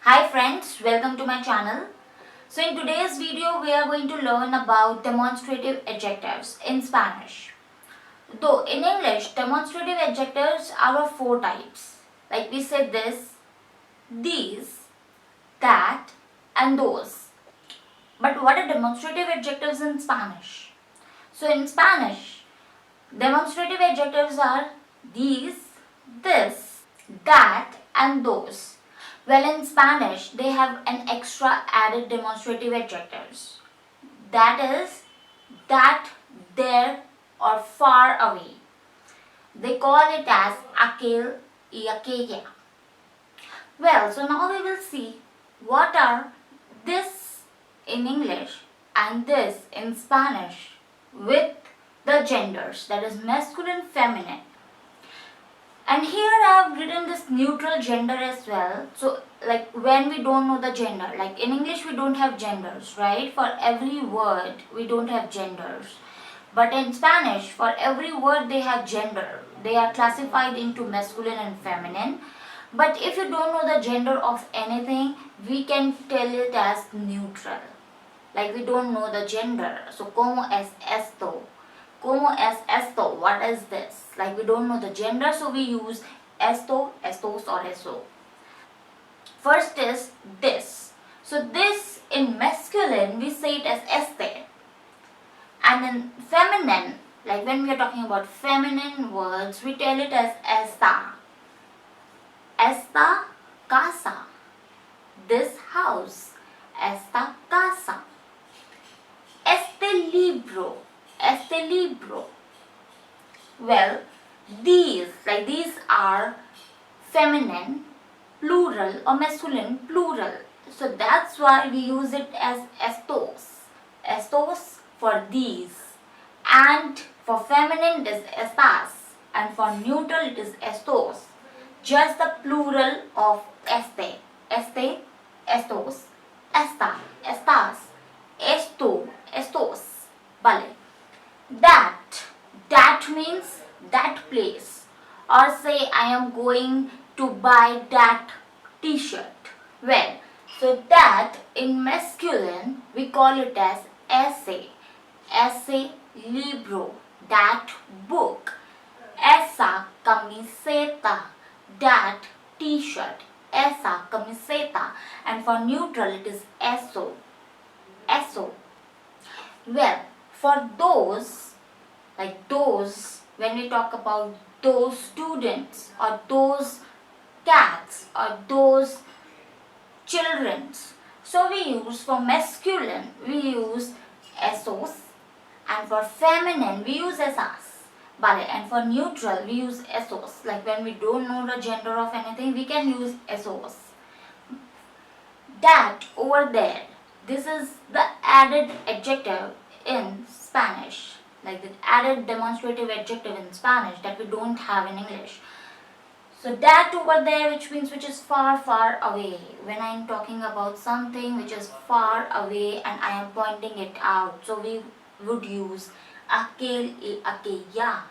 Hi friends, welcome to my channel. So in today's video we are going to learn about demonstrative adjectives in Spanish. Though in English demonstrative adjectives are of four types. Like we said this, these, that and those. But what are demonstrative adjectives in Spanish? So in Spanish, demonstrative adjectives are these, this, that and those. Well, in Spanish, they have an extra added demonstrative adjectives. That is, that, there or far away. They call it as aquel y aquella. Well, so now we will see what are this in English and this in Spanish with the genders, that is masculine, feminine. And here I have written this neutral gender as well. So like when we don't know the gender, like in English we don't have genders, right? For every word we don't have genders. But in Spanish, for every word they have gender. They are classified into masculine and feminine. But if you don't know the gender of anything, we can tell it as neutral. Like we don't know the gender. So como es esto? Como es esto? What is this? Like we don't know the gender, so we use esto, estos or eso. First is this. So this in masculine we say it as este. And in feminine, like when we are talking about feminine words, we tell it as esta. Esta casa. This house. Esta casa. Este libro. Este libro. Well, these are feminine plural or masculine plural. So that's why we use it as estos. Estos for these. And for feminine it is estas. And for neutral it is estos. Just the plural of este. Este, estos, esta, estas, esto, estos. Vale. That means that place. Or say I am going to buy that t-shirt. Well, so that in masculine we call it as ese. Ese libro, that book. Esa camiseta, that t-shirt. Esa camiseta. And for neutral it is eso. Eso. Well, for those, like those, when we talk about those students or those cats or those children, so we use for masculine we use esos, and for feminine we use esas. And for neutral we use esos. Like when we don't know the gender of anything, we can use esos. That over there, this is the added adjective in Spanish, like the added demonstrative adjective in Spanish that we don't have in English. So that over there, which means which is far, far away. When I am talking about something which is far away and I am pointing it out, so we would use aquel y aquella.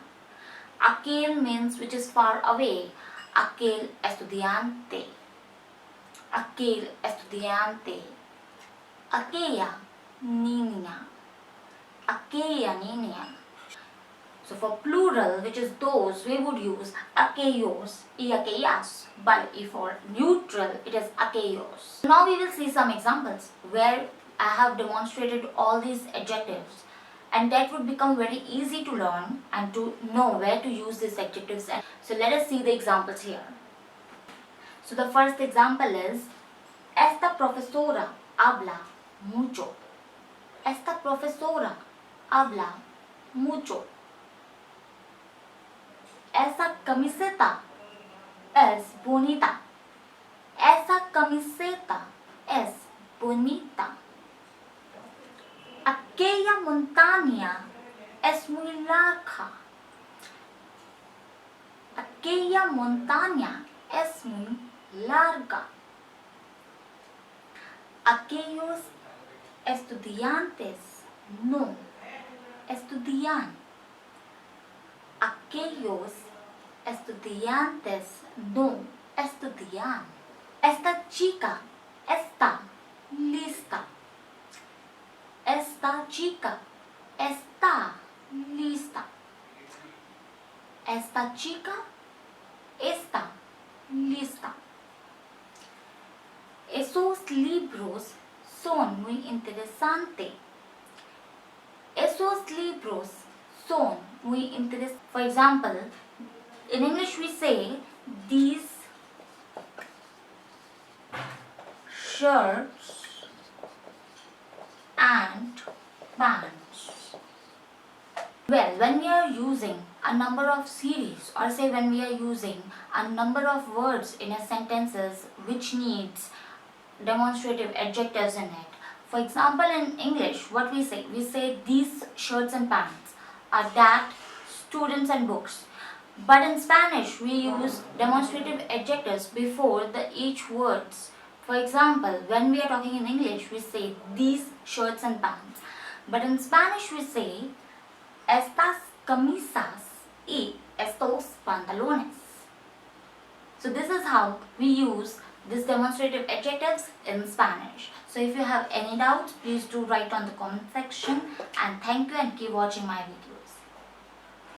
Aquel means which is far away. Aquel estudiante. Aquel estudiante. Aquella niña. Aquella niña. So for plural, which is those, we would use aquellos y aquellas. But if for neutral, it is aquellos. Now we will see some examples where I have demonstrated all these adjectives, and that would become very easy to learn and to know where to use these adjectives. So let us see the examples here. So the first example is, esta profesora habla mucho. Esta profesora habla mucho. Esa camiseta es bonita. Esa camiseta es bonita. Aquella montaña es muy larga. Aquella montaña es muy larga. Aquellos estudiantes no estudian. Aquellos estudiantes no estudian. Esta chica está lista. Esta chica está lista. Esta chica está lista. Esos libros son muy interesantes. Esos libros son muy interesantes. For example, in English we say these shirts and pants. Well, when we are using a number of series, or say when we are using a number of words in a sentences which needs demonstrative adjectives in it. For example, in English, what we say? We say these shirts and pants are that students and books. But in Spanish, we use demonstrative adjectives before the each words. For example, when we are talking in English, we say these shirts and pants. But in Spanish, we say estas camisas y estos pantalones. So this is how we use these demonstrative adjectives in Spanish. So if you have any doubts, please do write on the comment section, and thank you and keep watching my video.